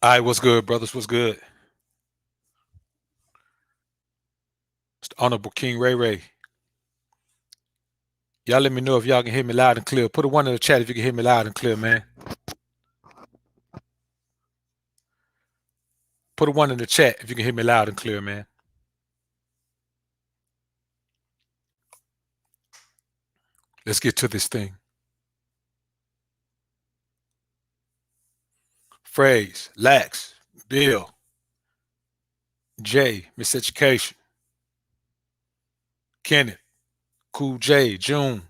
All right, what's good, brothers? What's good? It's the Honorable King Ray Ray. Y'all let me know if y'all can hear me loud and clear. Put a one in the chat if you can hear me loud and clear, man. Put a one in the chat if you can hear me loud and clear, man. Let's get to this thing. Phrase, Lax, Bill, Jay, Miseducation, Kenneth, Cool J, June,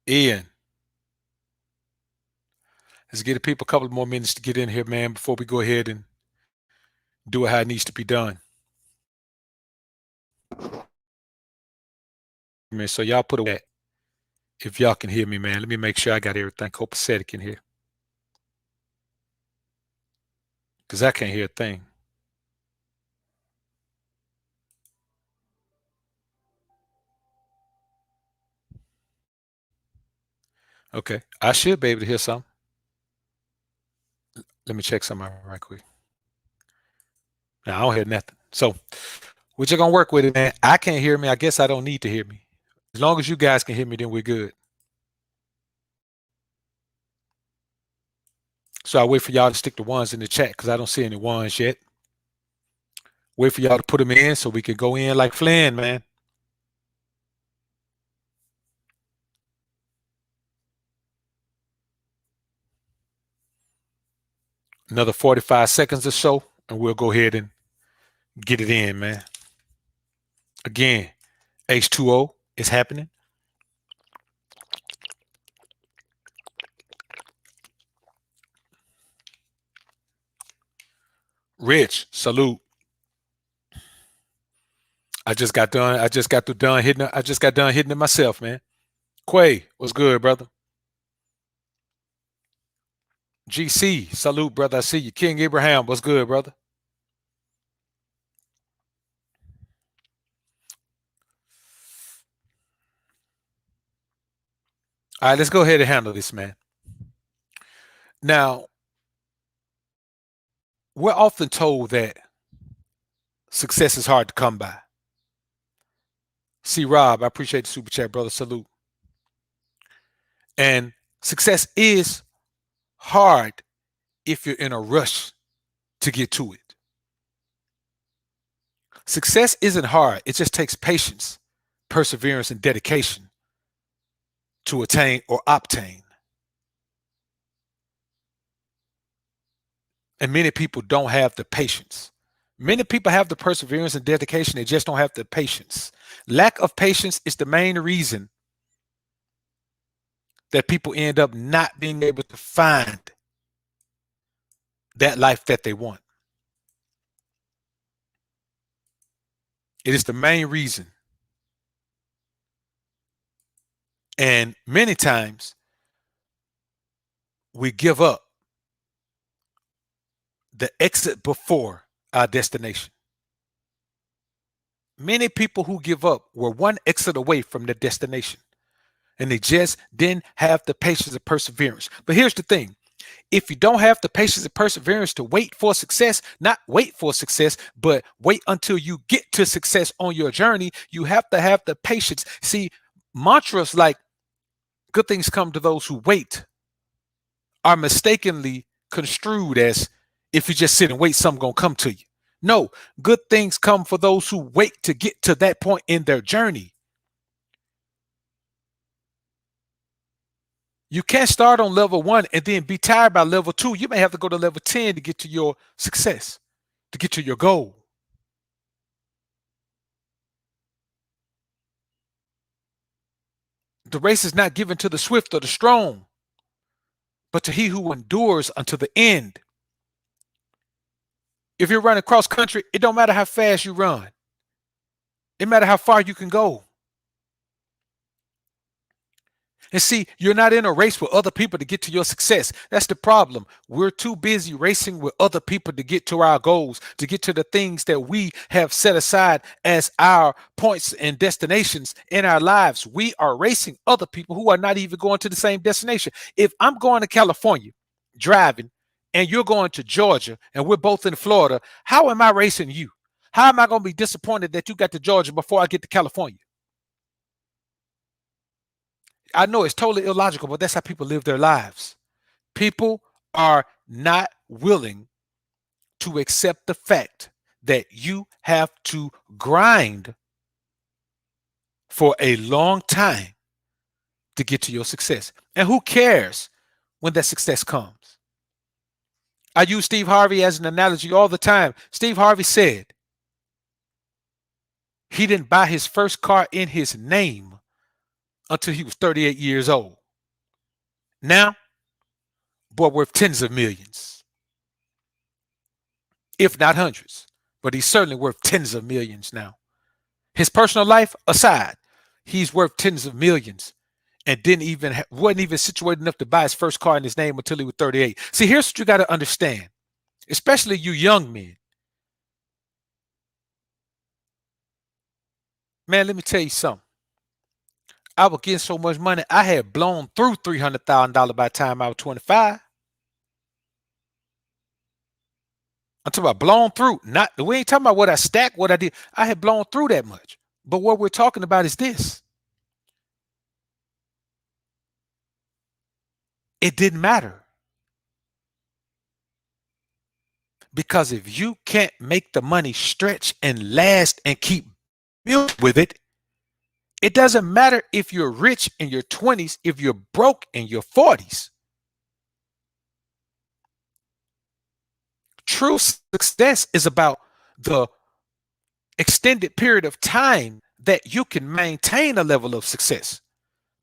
Ian. Let's give the people a couple more minutes to get in here, man, before we go ahead and do it how it needs to be done. Man, so y'all put a if y'all can hear me, man. Let me make sure I got everything copacetic in here. Because I can't hear a thing. Okay. I should be able to hear something. Let me check something out right quick. Now, I don't hear nothing. So we're just gonna work with it, man. I can't hear me. I guess I don't need to hear me. As long as you guys can hear me, then we're good. So I wait for y'all to stick the ones in the chat because I don't see any ones yet. Wait for y'all to put them in so we can go in like Flynn, man. Another 45 seconds or so, and we'll go ahead and get it in, man. Again, H2O is happening. Rich, salute. I just got done hitting it myself, man. Quay, what's good, brother? GC, salute, brother. I see you. King Abraham, what's good, brother? All right, let's go ahead and handle this, man. Now, we're often told that success is hard to come by. See, Rob, I appreciate the super chat, brother. Salute. And success is hard if you're in a rush to get to it. Success isn't hard. It just takes patience, perseverance, and dedication to attain or obtain. And many people don't have the patience. Many people have the perseverance and dedication. They just don't have the patience. Lack of patience is the main reason that people end up not being able to find that life that they want. It is the main reason. And many times we give up the exit before our destination. Many people who give up were one exit away from their destination, and they just didn't have the patience and perseverance. But here's the thing. If you don't have the patience and perseverance to wait for success, not wait for success, but wait until you get to success on your journey, you have to have the patience. See, mantras like good things come to those who wait are mistakenly construed as if you just sit and wait, something gonna come to you. No, good things come for those who wait to get to that point in their journey. You can't start on level 1 and then be tired by level 2. You may have to go to level 10 to get to your success, to get to your goal. The race is not given to the swift or the strong, but to he who endures unto the end. If you're running cross country, it don't matter how fast you run. It matter how far you can go. And see, you're not in a race with other people to get to your success. That's the problem. We're too busy racing with other people to get to our goals, to get to the things that we have set aside as our points and destinations in our lives. We are racing other people who are not even going to the same destination. If I'm going to California driving and you're going to Georgia and we're both in Florida, how am I racing you? How am I going to be disappointed that you got to Georgia before I get to California? I know it's totally illogical, but that's how people live their lives. People are not willing to accept the fact that you have to grind for a long time to get to your success. And who cares when that success comes? I use Steve Harvey as an analogy all the time. Steve Harvey said he didn't buy his first car in his name until he was 38 years old. Now, boy, worth tens of millions, if not hundreds, but he's certainly worth tens of millions now. His personal life aside, he's worth tens of millions and wasn't even situated enough to buy his first car in his name until he was 38. See, here's what you got to understand, especially you young men. Man, let me tell you something. I was getting so much money, I had blown through $300,000 by the time I was 25. I'm talking about blown through. Not we ain't talking about what I stacked, what I did. I had blown through that much. But what we're talking about is this. It didn't matter. Because if you can't make the money stretch and last and keep building with it, it doesn't matter if you're rich in your 20s, if you're broke in your 40s. True success is about the extended period of time that you can maintain a level of success.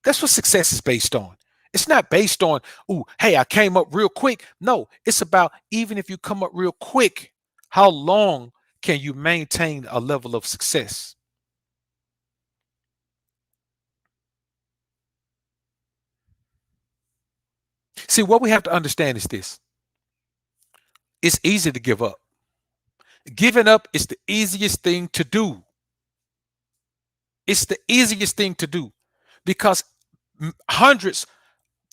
That's what success is based on. It's not based on, ooh, hey, I came up real quick. No, it's about even if you come up real quick, how long can you maintain a level of success? See, what we have to understand is this. It's easy to give up. Giving up is the easiest thing to do. It's the easiest thing to do because hundreds,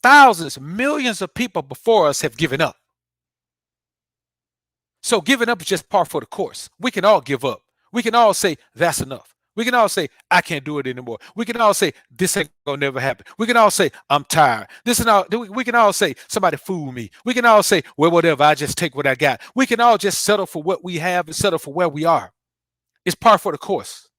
thousands, millions of people before us have given up. So giving up is just par for the course. We can all give up. We can all say that's enough. We can all say I can't do it anymore. We can all say this ain't gonna never happen. We can all say I'm tired. This and all. We can all say somebody fooled me. We can all say well whatever. I just take what I got. We can all just settle for what we have and settle for where we are. It's par for the course.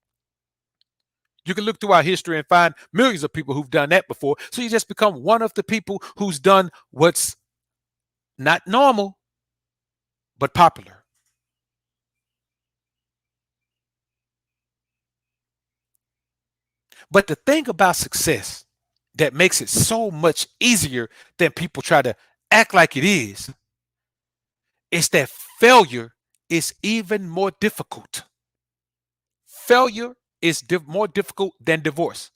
You can look through our history and find millions of people who've done that before. So you just become one of the people who's done what's not normal, but popular. But the thing about success that makes it so much easier than people try to act like it is that failure is even more difficult. Failure is more difficult than divorce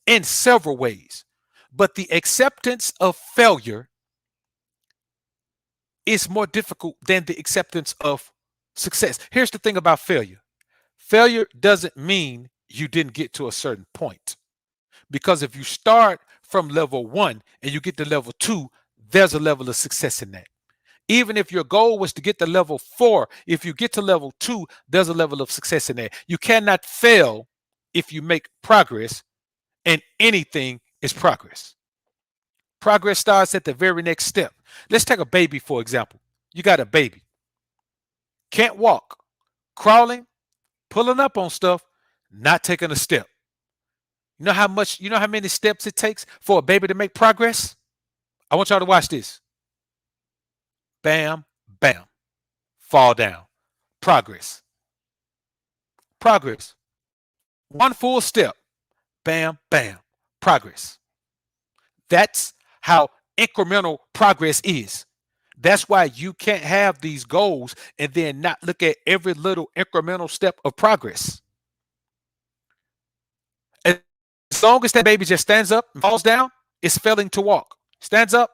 in several ways. But the acceptance of failure is more difficult than the acceptance of success. Here's the thing about failure. Failure doesn't mean you didn't get to a certain point. Because if you start from level 1 and you get to level 2, there's a level of success in that. Even if your goal was to get to level 4, if you get to level 2, there's a level of success in that. You cannot fail if you make progress, and anything is progress. Progress starts at the very next step. Let's take a baby, for example. You got a baby. Can't walk, crawling, pulling up on stuff, not taking a step. You know how many steps it takes for a baby to make progress? I want y'all to watch this. Bam, bam, fall down. Progress. Progress. One full step. Bam, bam. Progress. That's how incremental progress is. That's why you can't have these goals and then not look at every little incremental step of progress. As long as that baby just stands up and falls down, it's failing to walk. Stands up,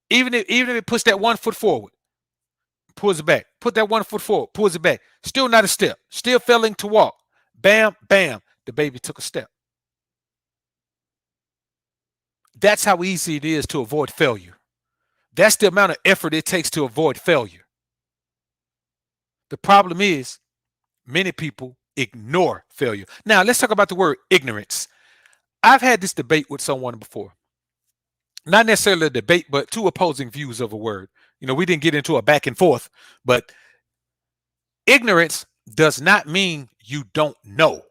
even if it puts that 1 foot forward, pulls it back. Put that 1 foot forward, pulls it back. Still not a step. Still failing to walk. Bam, bam. The baby took a step. That's how easy it is to avoid failure. That's the amount of effort it takes to avoid failure. The problem is many people ignore failure. Now, let's talk about the word ignorance. I've had this debate with someone before. Not necessarily a debate, but two opposing views of a word. We didn't get into a back and forth, but ignorance does not mean you don't know.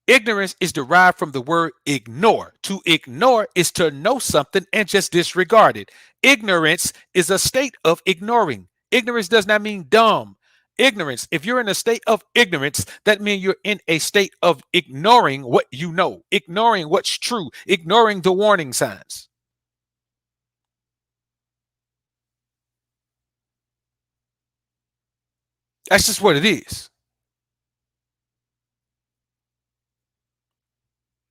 Ignorance is derived from the word ignore. To ignore is to know something and just disregard it. Ignorance is a state of ignoring. Ignorance does not mean dumb. Ignorance, if you're in a state of ignorance, that means you're in a state of ignoring what you know, ignoring what's true, ignoring the warning signs. That's just what it is.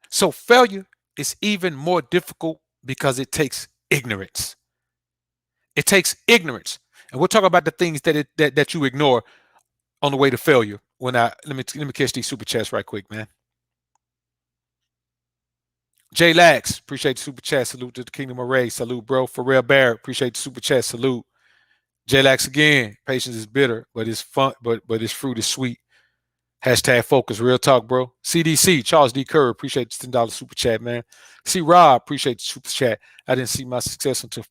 So failure is even more difficult because it takes ignorance. It takes ignorance. And we'll talk about the things that you ignore on the way to failure. Let me catch these super chats right quick, man. Jay Lax, appreciate the super chat. Salute to the Kingdom of Ray. Salute, bro. Pharrell Barrett, appreciate the super chat. Salute. Jay Lax again. Patience is bitter, but it's fun. But its fruit is sweet. Hashtag focus. Real talk, bro. CDC, Charles D. Kerr, appreciate the $10 super chat, man. C. Rob, appreciate the super chat. I didn't see my success until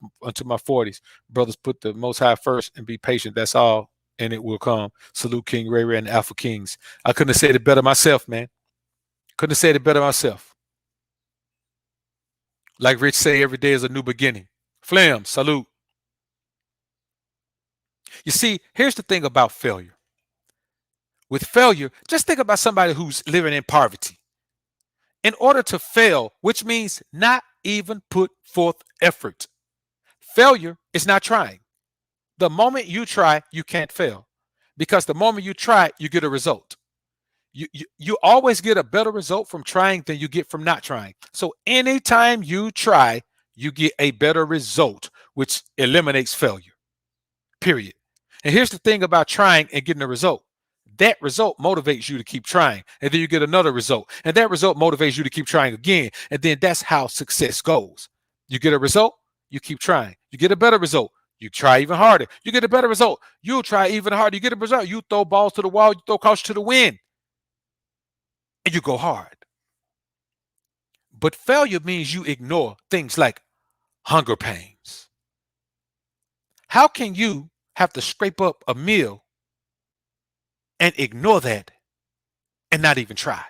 my 40s. Brothers, put the Most High first and be patient. That's all, and it will come. Salute King Ray Ray and the Alpha Kings. I couldn't have said it better myself, man. Couldn't have said it better myself. Like Rich say, every day is a new beginning. Flam, salute. You see, here's the thing about failure. With failure, just think about somebody who's living in poverty. In order to fail, which means not even put forth effort. Failure is not trying. The moment you try, you can't fail. Because the moment you try, you get a result. You always get a better result from trying than you get from not trying. So anytime you try, you get a better result, which eliminates failure. Period. And here's the thing about trying and getting a result. That result motivates you to keep trying. And then you get another result. And that result motivates you to keep trying again. And then that's how success goes. You get a result, you keep trying. You get a better result, you try even harder. You get a better result, you'll try even harder. You get a result, you throw balls to the wall, you throw caution to the wind, and you go hard. But failure means you ignore things like hunger pains. How can you have to scrape up a meal and ignore that and not even try?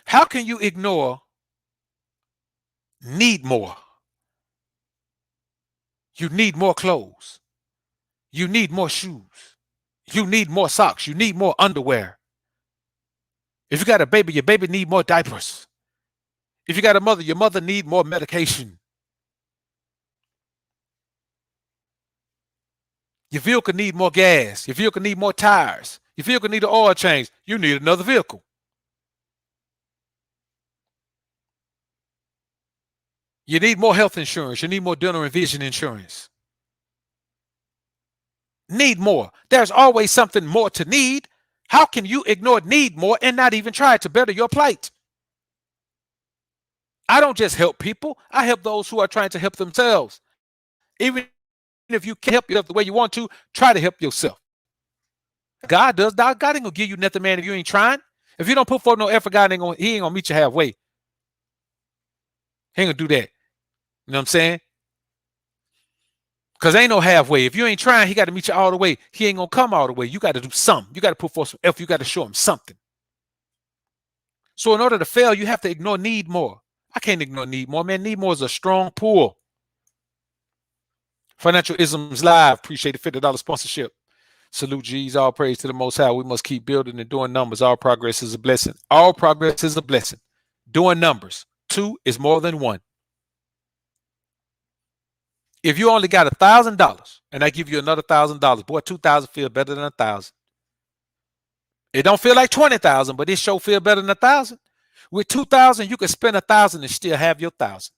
How can you ignore need more? You need more clothes. You need more shoes. You need more socks. You need more underwear. If you got a baby, your baby need more diapers. If you got a mother, your mother need more medication. Your vehicle need more gas. Your vehicle need more tires. Your vehicle need an oil change. You need another vehicle. You need more health insurance. You need more dental and vision insurance. Need more. There's always something more to need. How can you ignore need more and not even try to better your plight? I don't just help people. I help those who are trying to help themselves. Even if you can't help yourself the way you want to, try to help yourself. God does. God ain't gonna give you nothing, man, if you ain't trying. If you don't put forth no effort, He ain't gonna meet you halfway. He ain't gonna do that. You know what I'm saying? Because ain't no halfway. If you ain't trying, He got to meet you all the way. He ain't gonna come all the way. You got to do something. You got to put forth some effort. You got to show Him something. So in order to fail, you have to ignore need more. I can't ignore need more, man. Need more is a strong pull. Financial Isms Live. Appreciate the $50 sponsorship. Salute G's. All praise to the Most High. We must keep building and doing numbers. All progress is a blessing. All progress is a blessing. Doing numbers. 2 is more than 1. If you only got $1,000 and I give you another $1,000, boy, 2,000 feel better than 1,000. It don't feel like 20,000, but it sure feel better than 1,000. With 2,000, you can spend 1,000 and still have your 1,000.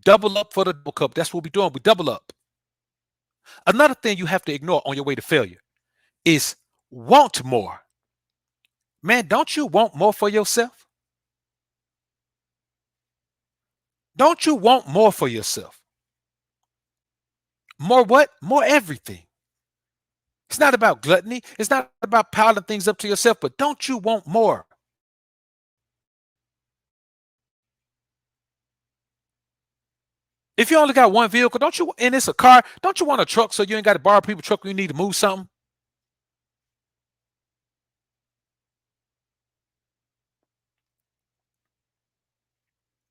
Double up for the double cup. That's what we're doing. We double up. Another thing you have to ignore on your way to failure is want more. Man, don't you want more for yourself? Don't you want more for yourself? More what? More everything. It's not about gluttony. It's not about piling things up to yourself, but don't you want more? If you only got one vehicle, don't you, and it's a car, don't you want a truck so you ain't got to borrow people's truck when you need to move something?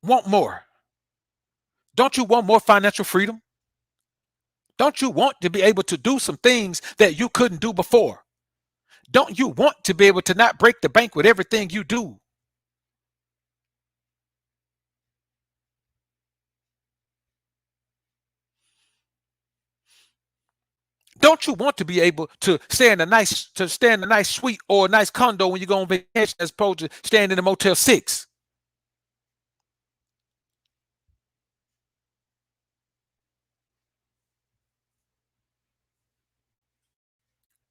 Want more? Don't you want more financial freedom? Don't you want to be able to do some things that you couldn't do before? Don't you want to be able to not break the bank with everything you do? Don't you want to be able to stay in a nice suite or a nice condo when you go on vacation as opposed to staying in a Motel 6?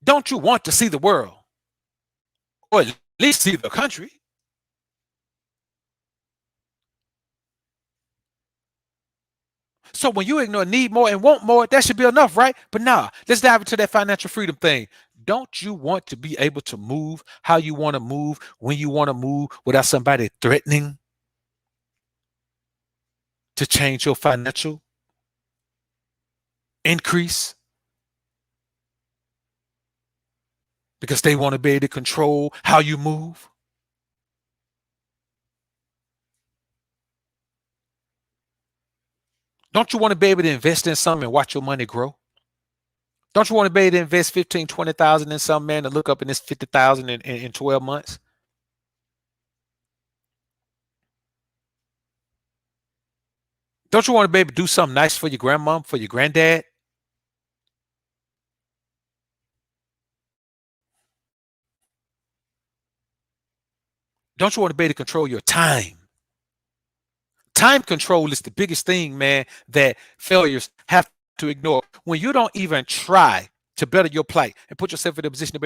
Don't you want to see the world or at least see the country? So when you ignore need more and want more, that should be enough, right? But nah, let's dive into that financial freedom thing. Don't you want to be able to move how you want to move when you want to move without somebody threatening to change your financial increase because they want to be able to control how you move? Don't you want to be able to invest in something and watch your money grow? Don't you want to be able to invest 15, 20,000 in something, man, to look up in this 50,000 in 12 months? Don't you want to be able to do something nice for your grandmom, for your granddad? Don't you want to be able to control your time? Time control is the biggest thing, man, that failures have to ignore. When you don't even try to better your plight and put yourself in a position to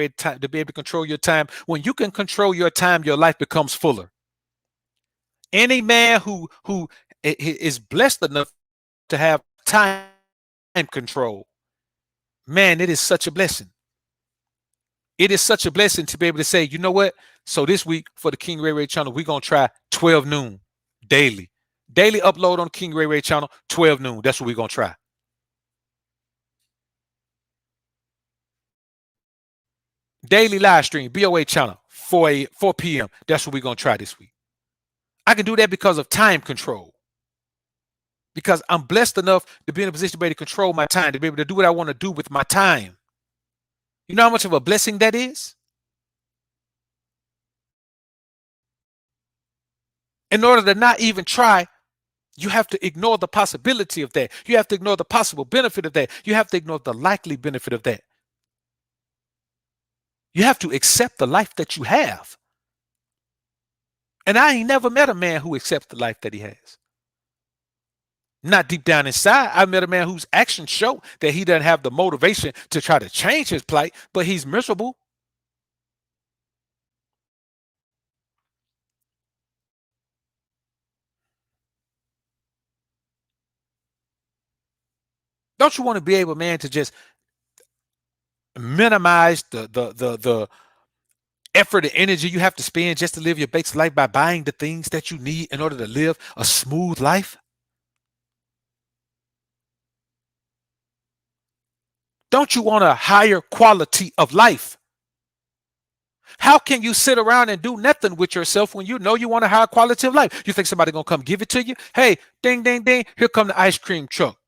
be able to control your time, when you can control your time, your life becomes fuller. Any man who is blessed enough to have time control, man, it is such a blessing. It is such a blessing to be able to say, you know what? So this week for the King Ray Ray channel, we're gonna try 12 noon daily. Daily upload on King Ray Ray channel, 12 noon. That's what we're gonna try. Daily live stream, BOA channel, 4 p.m. That's what we're gonna try this week. I can do that because of time control. Because I'm blessed enough to be in a position to be able to control my time, to be able to do what I want to do with my time. You know how much of a blessing that is? In order to not even try, you have to ignore the possibility of that. You have to ignore the possible benefit of that. You have to ignore the likely benefit of that. You have to accept the life that you have. And I ain't never met a man who accepts the life that he has. Not deep down inside. I met a man whose actions show that he doesn't have the motivation to try to change his plight, but he's miserable. Don't you want to be able, man, to just minimize the effort and energy you have to spend just to live your basic life by buying the things that you need in order to live a smooth life? Don't you want a higher quality of life? How can you sit around and do nothing with yourself when you know you want a higher quality of life? You think somebody gonna come give it to you? Hey, ding, ding, ding! Here come the ice cream truck.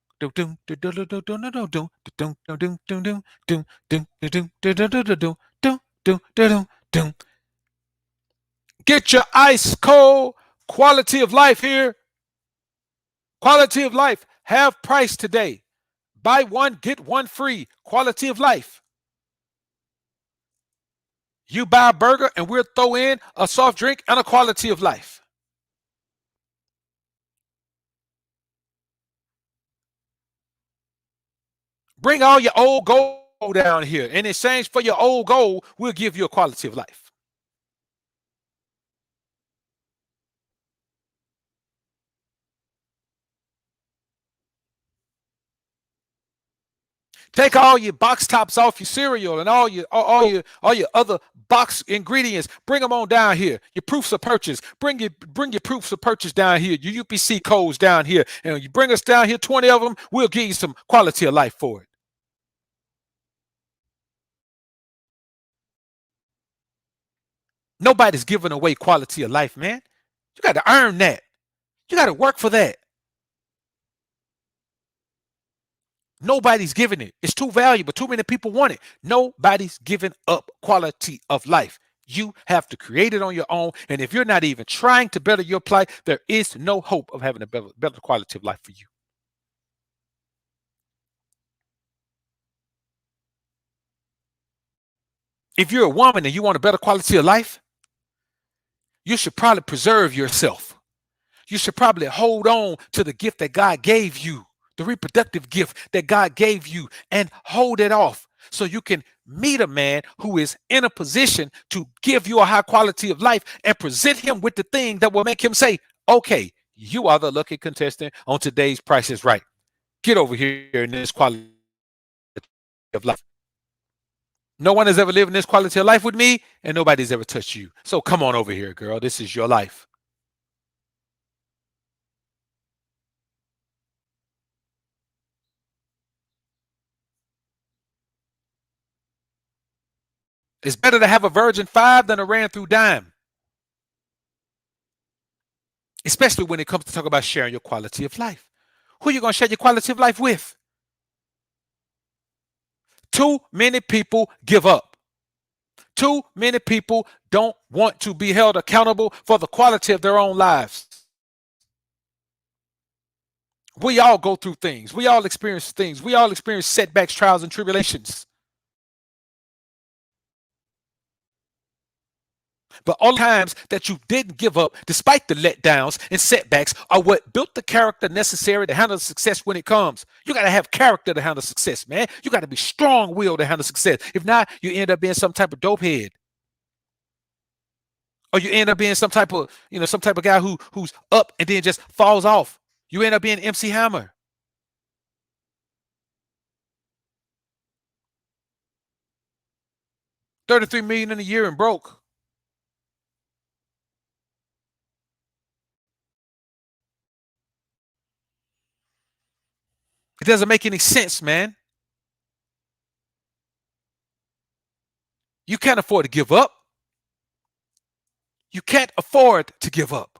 Get your ice cold quality of life here. Quality of life. Have price today. Buy one, get one free. Quality of life. You buy a burger and we'll throw in a soft drink and a quality of life. Bring all your old gold down here. In exchange for your old gold, we'll give you a quality of life. Take all your box tops off your cereal and all your other box ingredients. Bring them on down here. Your proofs of purchase. Bring your proofs of purchase down here. Your UPC codes down here, and when you bring us down here, 20 of them. We'll give you some quality of life for it. Nobody's giving away quality of life, man. You got to earn that. You got to work for that. Nobody's giving it. It's too valuable. Too many people want it. Nobody's giving up quality of life. You have to create it on your own. And if you're not even trying to better your plight, there is no hope of having a better quality of life for you. If you're a woman and you want a better quality of life, you should probably preserve yourself. You should probably hold on to the gift that God gave you, the reproductive gift that God gave you, and hold it off so you can meet a man who is in a position to give you a high quality of life and present him with the thing that will make him say, okay, you are the lucky contestant on today's Price is Right. Get over here in this quality of life. No one has ever lived in this quality of life with me, and nobody's ever touched you. So come on over here, girl. This is your life. It's better to have a Virgin 5 than a ran through dime, especially when it comes to talk about sharing your quality of life. Who are you going to share your quality of life with? Too many people give up. Too many people don't want to be held accountable for the quality of their own lives. We all go through things. We all experience things. We all experience setbacks, trials, and tribulations. But all the times that you didn't give up, despite the letdowns and setbacks, are what built the character necessary to handle success when it comes. You got to have character to handle success, man. You got to be strong-willed to handle success. If not, you end up being some type of dopehead, or you end up being some type of guy who's up and then just falls off. You end up being MC Hammer. 33 million in a year and broke. It doesn't make any sense, man. You can't afford to give up. You can't afford to give up.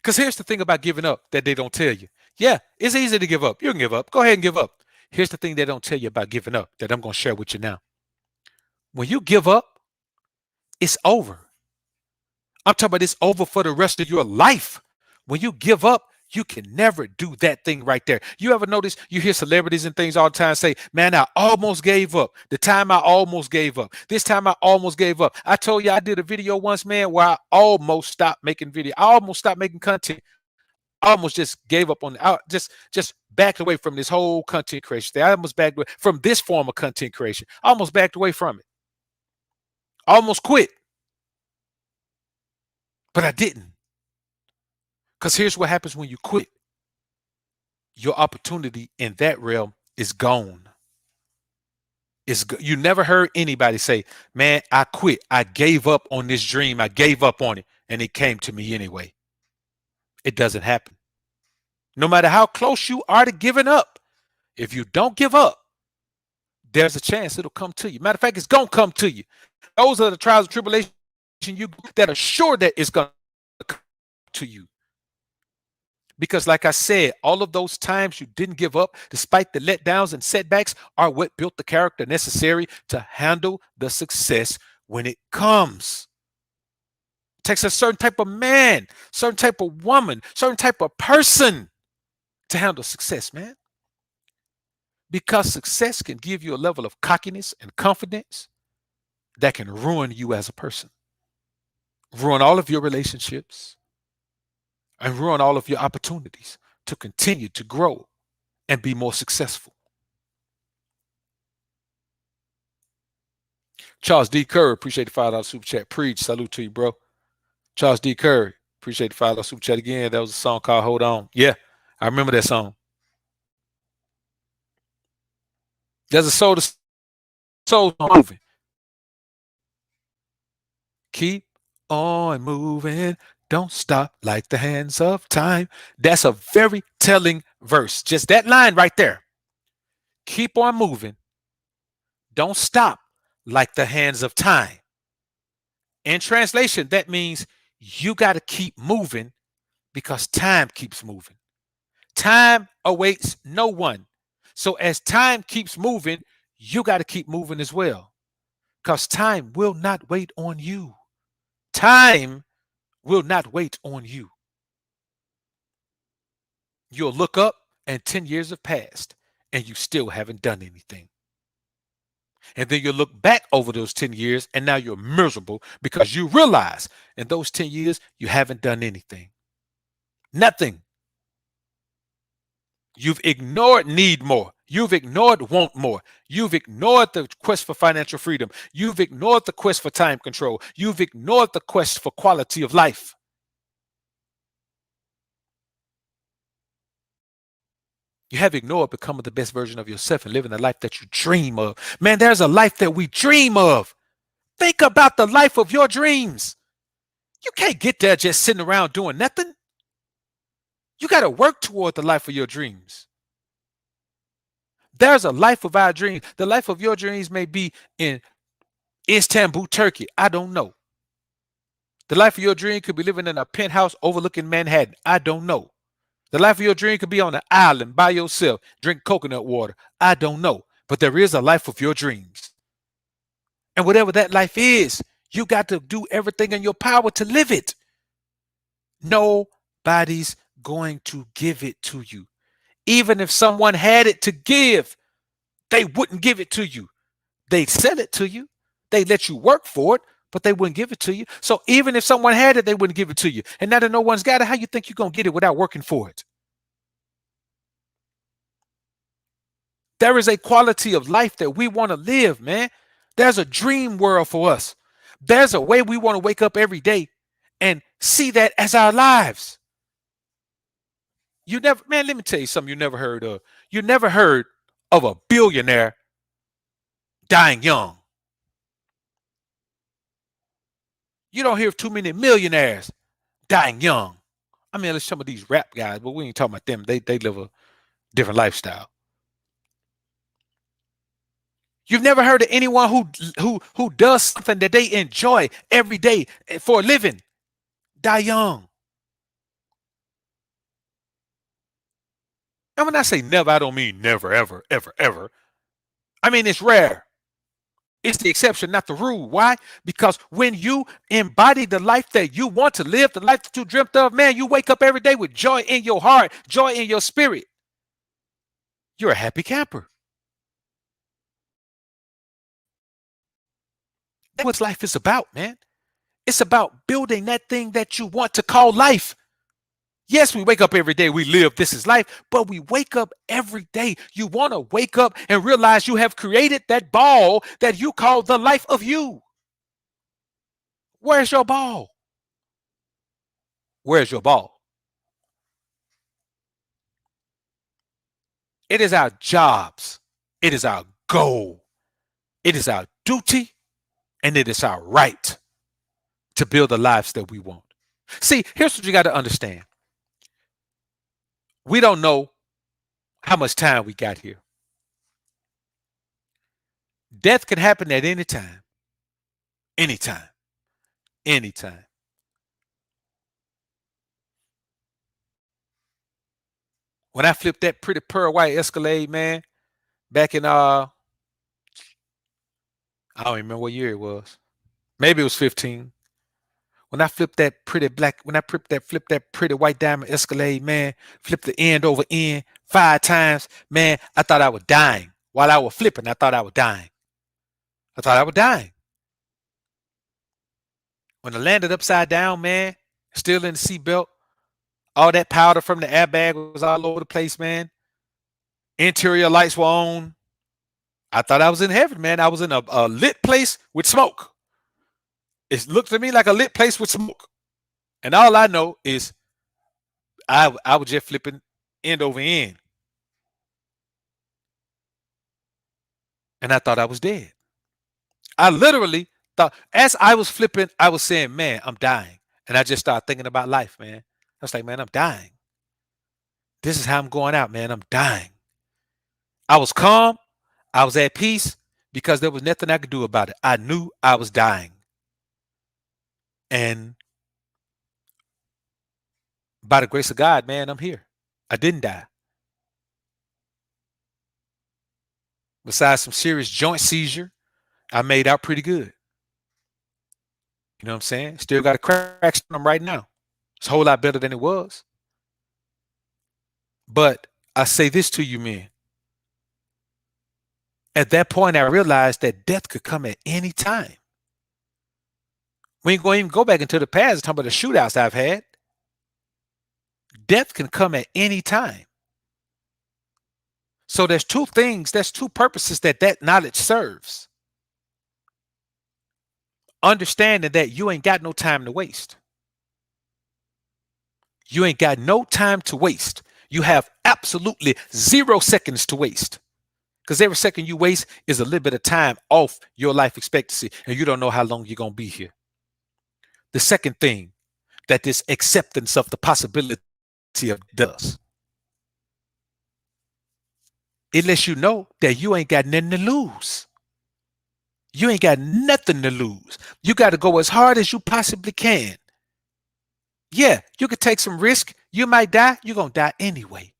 Because here's the thing about giving up that they don't tell you. Yeah, it's easy to give up. You can give up. Go ahead and give up. Here's the thing they don't tell you about giving up that I'm going to share with you now. When you give up, it's over. I'm talking about it's over for the rest of your life. When you give up, you can never do that thing right there. You ever notice you hear celebrities and things all the time say, man, I almost gave up. The time I almost gave up. This time I almost gave up. I told you I did a video once, man, where I almost stopped making video. I almost stopped making content. I almost just gave up on it. I just backed away from this whole content creation thing. I almost backed away from this form of content creation. I almost backed away from it. I almost quit, but I didn't. Because here's what happens when you quit. Your opportunity in that realm is gone. You never heard anybody say, man, I quit. I gave up on this dream. I gave up on it, and it came to me anyway. It doesn't happen. No matter how close you are to giving up, if you don't give up, there's a chance it'll come to you. Matter of fact, it's going to come to you. Those are the trials and tribulations you that are sure that it's going to come to you. Because like I said, all of those times you didn't give up, despite the letdowns and setbacks, are what built the character necessary to handle the success when it comes. It takes a certain type of man, certain type of woman, certain type of person to handle success, man. Because success can give you a level of cockiness and confidence that can ruin you as a person, ruin all of your relationships, and ruin all of your opportunities to continue to grow and be more successful. Charles D. Curry, appreciate the $5 super chat. Preach, salute to you, bro. Charles D. Curry, appreciate the $5 super chat again. That was a song called Hold On. Yeah, I remember that song. There's a soul to soul moving. Keep on moving. Don't stop like the hands of time. That's a very telling verse. Just that line right there. Keep on moving. Don't stop like the hands of time. In translation, that means you got to keep moving because time keeps moving. Time awaits no one. So as time keeps moving, you got to keep moving as well because time will not wait on you. Time will not wait on you. You'll look up and 10 years have passed and you still haven't done anything. And then you look back over those 10 years and now you're miserable because you realize in those 10 years you haven't done anything. Nothing. You've ignored need more. You've ignored want more. You've ignored the quest for financial freedom. You've ignored the quest for time control. You've ignored the quest for quality of life. You have ignored becoming the best version of yourself and living the life that you dream of. Man, there's a life that we dream of. Think about the life of your dreams. You can't get there just sitting around doing nothing. You got to work toward the life of your dreams. There's a life of our dreams. The life of your dreams may be in Istanbul, Turkey. I don't know. The life of your dream could be living in a penthouse overlooking Manhattan. I don't know. The life of your dream could be on an island by yourself, drink coconut water. I don't know. But there is a life of your dreams. And whatever that life is, you got to do everything in your power to live it. Nobody's going to give it to you. Even if someone had it to give, they wouldn't give it to you. They'd sell it to you. They'd let you work for it, but they wouldn't give it to you. So even if someone had it, they wouldn't give it to you. And now that no one's got it, how you think you're going to get it without working for it? There is a quality of life that we want to live, man. There's a dream world for us. There's a way we want to wake up every day and see that as our lives. You never, man, let me tell you something you never heard of. You never heard of a billionaire dying young. You don't hear of too many millionaires dying young. I mean, there's some of these rap guys, but we ain't talking about them. They live a different lifestyle. You've never heard of anyone who does something that they enjoy every day for a living die young. And when I say never, I don't mean never, ever, ever, ever. I mean it's rare. It's the exception, not the rule. Why? Because when you embody the life that you want to live, the life that you dreamt of, man, you wake up every day with joy in your heart, joy in your spirit. You're a happy camper. That's what life is about, man. It's about building that thing that you want to call life. Yes, we wake up every day, we live, this is life, but we wake up every day. You want to wake up and realize you have created that ball that you call the life of you. Where's your ball? Where's your ball? It is our jobs. It is our goal. It is our duty. And it is our right to build the lives that we want. See, here's what you got to understand. We don't know how much time we got here. Death can happen at any time. Anytime. Anytime. When I flipped that pretty pearl white Escalade, man, back in I don't even remember what year it was. Maybe it was 15. When I flipped that pretty black, when I flipped that pretty white diamond Escalade, man, flipped the end over end 5 times, man, I thought I was dying. While I was flipping, I thought I was dying. I thought I was dying. When I landed upside down, man, still in the seatbelt, all that powder from the airbag was all over the place, man. Interior lights were on. I thought I was in heaven, man. I was in a lit place with smoke. It looked to me like a lit place with smoke. And all I know is I was just flipping end over end. And I thought I was dead. I literally thought, as I was flipping, I was saying, man, I'm dying. And I just started thinking about life, man. I was like, man, I'm dying. This is how I'm going out, man. I'm dying. I was calm. I was at peace because there was nothing I could do about it. I knew I was dying. And by the grace of God, man, I'm here. I didn't die. Besides some serious joint seizure, I made out pretty good. You know what I'm saying? Still got a crack on them right now. It's a whole lot better than it was. But I say this to you, men. At that point, I realized that death could come at any time. We ain't going to even go back into the past and talk about the shootouts I've had. Death can come at any time. So there's two things, there's two purposes that knowledge serves. Understanding that you ain't got no time to waste. You ain't got no time to waste. You have absolutely 0 seconds to waste. Because every second you waste is a little bit of time off your life expectancy, and you don't know how long you're going to be here. The second thing that this acceptance of the possibility of does, it lets you know that you ain't got nothing to lose. You ain't got nothing to lose. You got to go as hard as you possibly can. Yeah, you could take some risk. You might die. You're going to die anyway.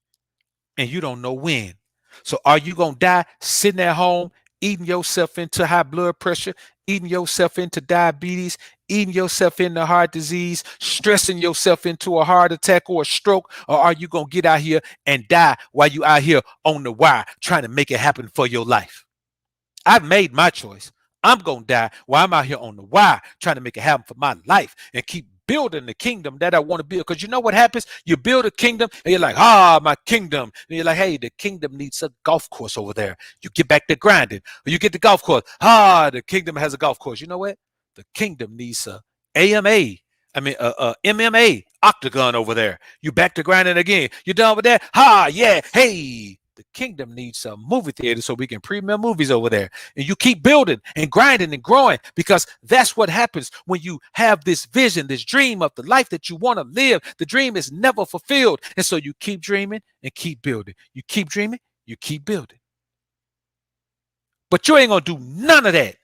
And you don't know when. So are you going to die sitting at home, eating yourself into high blood pressure, eating yourself into diabetes, eating yourself into heart disease, stressing yourself into a heart attack or a stroke? Or are you going to get out here and die while you out here on the wire trying to make it happen for your life? I've made my choice. I'm going to die while I'm out here on the wire trying to make it happen for my life and keep building the kingdom that I want to build. Because you know what happens? You build a kingdom and you're like, my kingdom. And you're like, hey, the kingdom needs a golf course over there. You get back to grinding. Or you get the golf course. The kingdom has a golf course. You know what? The kingdom needs a AMA. MMA octagon over there. You back to grinding again. You done with that? Yeah. Hey, the kingdom needs some movie theater so we can premiere movies over there. And you keep building and grinding and growing, because that's what happens when you have this vision, this dream of the life that you want to live. The dream is never fulfilled. And so you keep dreaming and keep building. You keep dreaming, you keep building. But you ain't going to do none of that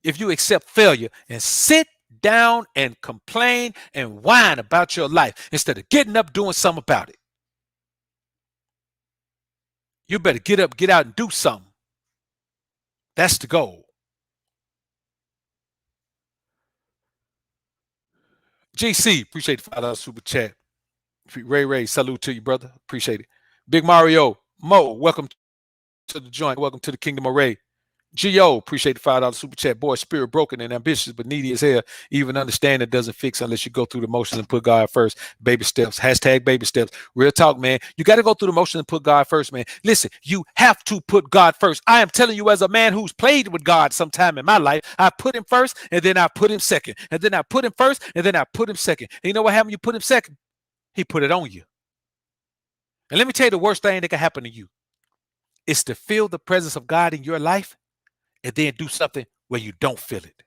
if you accept failure and sit down and complain and whine about your life instead of getting up, doing something about it. You better get up, get out, and do something. That's the goal. GC, appreciate the $5 super chat. Ray, salute to you, brother. Appreciate it. Big Mario, Mo, welcome to the joint. Welcome to the Kingdom Array. Gio, appreciate the $5 super chat. Boy, spirit broken and ambitious, but needy as hell. Even understand it doesn't fix unless you go through the motions and put God first. Baby steps. Hashtag baby steps. Real talk, man. You got to go through the motions and put God first, man. Listen, you have to put God first. I am telling you, as a man who's played with God sometime in my life, I put him first and then I put him second. And then I put him first and then I put him second. And you know what happened? You put him second. He put it on you. And let me tell you the worst thing that can happen to you is to feel the presence of God in your life and then do something where you don't feel it.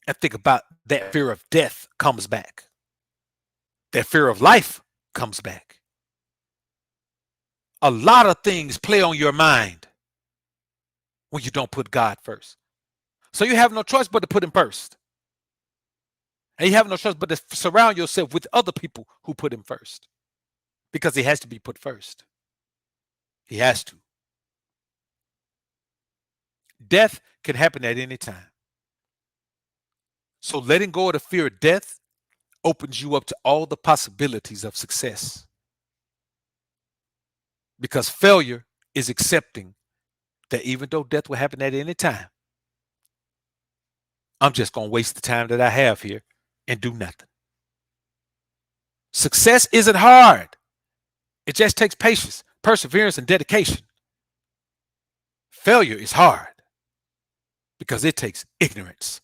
And think about that fear of death comes back. That fear of life comes back. A lot of things play on your mind when you don't put God first. So you have no choice but to put him first. And you have no choice but to surround yourself with other people who put him first. Because he has to be put first. He has to. Death can happen at any time. So letting go of the fear of death opens you up to all the possibilities of success. Because failure is accepting that even though death will happen at any time, I'm just going to waste the time that I have here and do nothing. Success isn't hard. It just takes patience, perseverance, and dedication. Failure is hard because it takes ignorance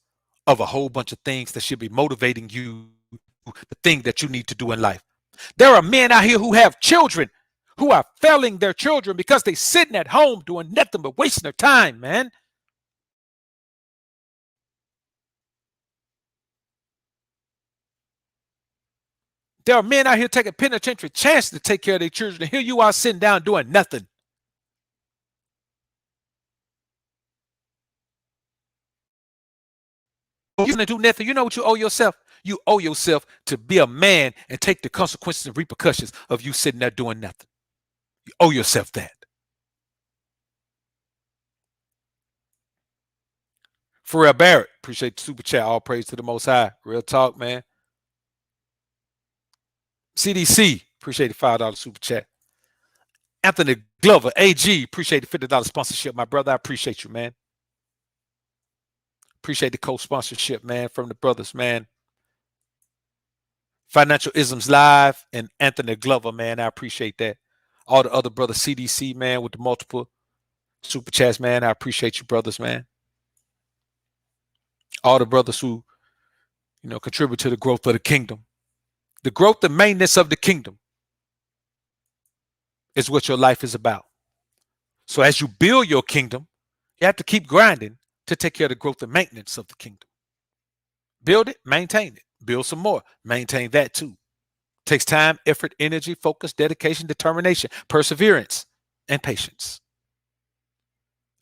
of a whole bunch of things that should be motivating you, the thing that you need to do in life. There are men out here who have children who are failing their children because they sitting at home doing nothing but wasting their time, man. There are men out here taking penitentiary chances to take care of their children, and here you are sitting down doing nothing. You're gonna do nothing. You know what you owe yourself? You owe yourself to be a man and take the consequences and repercussions of you sitting there doing nothing. You owe yourself that. Pharrell Barrett, appreciate the super chat. All praise to the Most High. Real talk, man. CDC, appreciate the $5 super chat. Anthony Glover, AG, appreciate the $50 sponsorship, my brother. I appreciate you, man. Appreciate the co-sponsorship, man, from the brothers, man. Financial Isms Live and Anthony Glover, man. I appreciate that. All the other brothers, CDC, man, with the multiple super chats, man. I appreciate you, brothers, man. All the brothers who, contribute to the growth of the kingdom. The growth and maintenance of the kingdom is what your life is about. So as you build your kingdom, you have to keep grinding to take care of the growth and maintenance of the kingdom. Build it, maintain it. Build some more, maintain that too. Takes time, effort, energy, focus, dedication, determination, perseverance, and patience.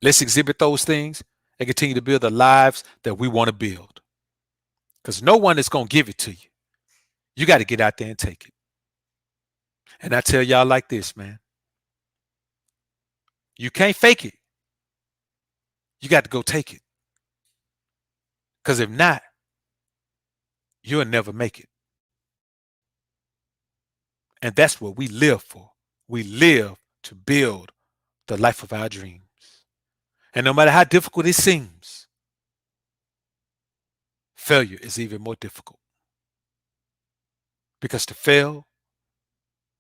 Let's exhibit those things and continue to build the lives that we want to build. Because no one is going to give it to you. You got to get out there and take it. And I tell y'all like this, man. You can't fake it. You got to go take it. Because if not, you'll never make it. And that's what we live for. We live to build the life of our dreams. And no matter how difficult it seems, failure is even more difficult. Because to fail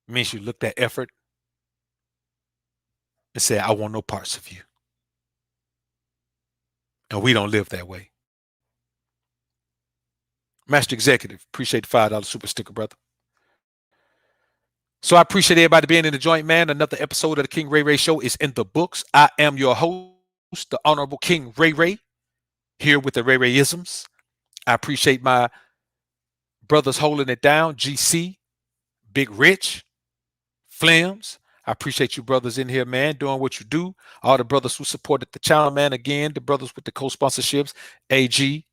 means you looked at effort and said, I want no parts of you. And we don't live that way. Master Executive, appreciate the $5 super sticker, brother. So I appreciate everybody being in the joint, man. Another episode of the King Ray Ray Show is in the books. I am your host, the Honorable King Ray Ray, here with the Ray Rayisms. I appreciate my brothers holding it down, GC, Big Rich, Flames. I appreciate you brothers in here, man, doing what you do. All the brothers who supported the channel, man. Again, the brothers with the co-sponsorships, AG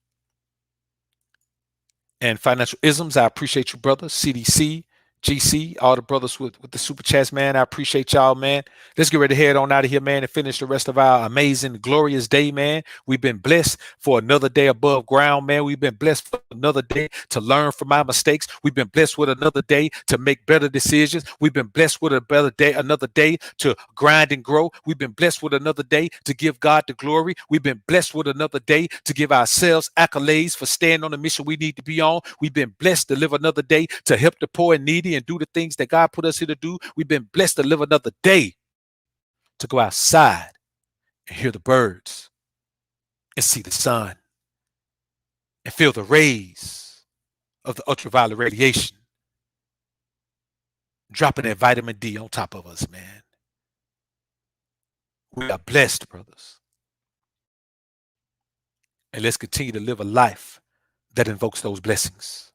and Financial Isms. I appreciate you, brothers. CDC, GC, all the brothers with the super chats, man. I appreciate y'all, man. Let's get ready to head on out of here, man, and finish the rest of our amazing, glorious day, man. We've been blessed for another day above ground, man. We've been blessed for another day to learn from our mistakes. We've been blessed with another day to make better decisions. We've been blessed with another day to grind and grow. We've been blessed with another day to give God the glory. We've been blessed with another day to give ourselves accolades for staying on the mission we need to be on. We've been blessed to live another day to help the poor and needy and do the things that God put us here to do. We've been blessed to live another day to go outside and hear the birds and see the sun and feel the rays of the ultraviolet radiation dropping that vitamin D on top of us, man. We are blessed, brothers. And let's continue to live a life that invokes those blessings.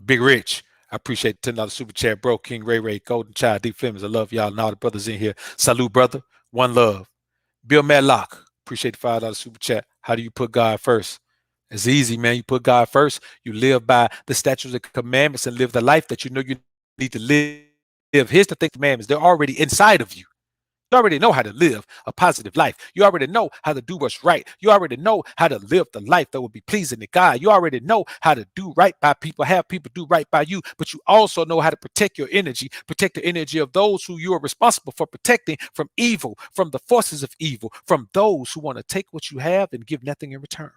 Big Rich, I appreciate the $10 super chat, bro. King Ray Ray, Golden Child, Deep Flames. I love y'all and all the brothers in here. Salute, brother. One love. Bill Madlock, appreciate the $5 super chat. How do you put God first? It's easy, man. You put God first. You live by the statutes and commandments and live the life that you know you need to live. Here's the thing, commandments. They're already inside of you. You already know how to live a positive life. You already know how to do what's right. You already know how to live the life that will be pleasing to God. You already know how to do right by people, have people do right by you, but you also know how to protect your energy, protect the energy of those who you are responsible for protecting from evil, from the forces of evil, from those who want to take what you have and give nothing in return.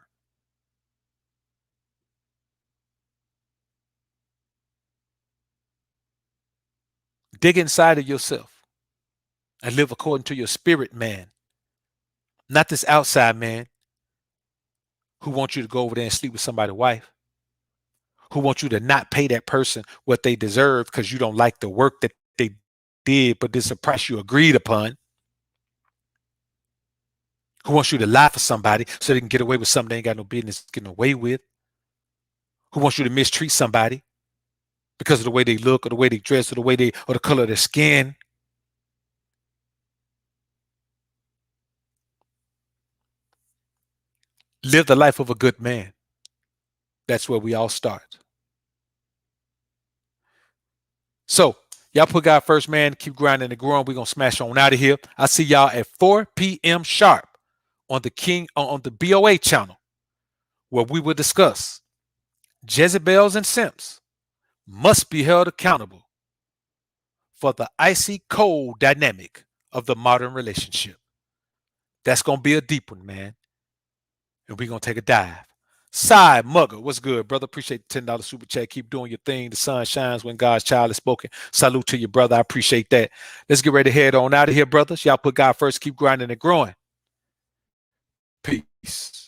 Dig inside of yourself and live according to your spirit, man. Not this outside man who wants you to go over there and sleep with somebody's wife, who wants you to not pay that person what they deserve because you don't like the work that they did, but this is a price you agreed upon. Who wants you to lie for somebody so they can get away with something they ain't got no business getting away with? Who wants you to mistreat somebody because of the way they look or the way they dress or the color of their skin? Live the life of a good man. That's where we all start. So y'all put God first, man. Keep grinding and growing. We're gonna smash on out of here. I see y'all at 4 p.m. sharp on the BOA channel, where we will discuss Jezebels and simps must be held accountable for the icy cold dynamic of the modern relationship. That's gonna be a deep one, man. And we're gonna take a dive. Side Mugger, what's good, brother? Appreciate the $10 super chat. Keep doing your thing. The sun shines when God's child is spoken. Salute to you, brother. I appreciate that. Let's get ready to head on out of here, brothers. Y'all put God first. Keep grinding and growing. Peace.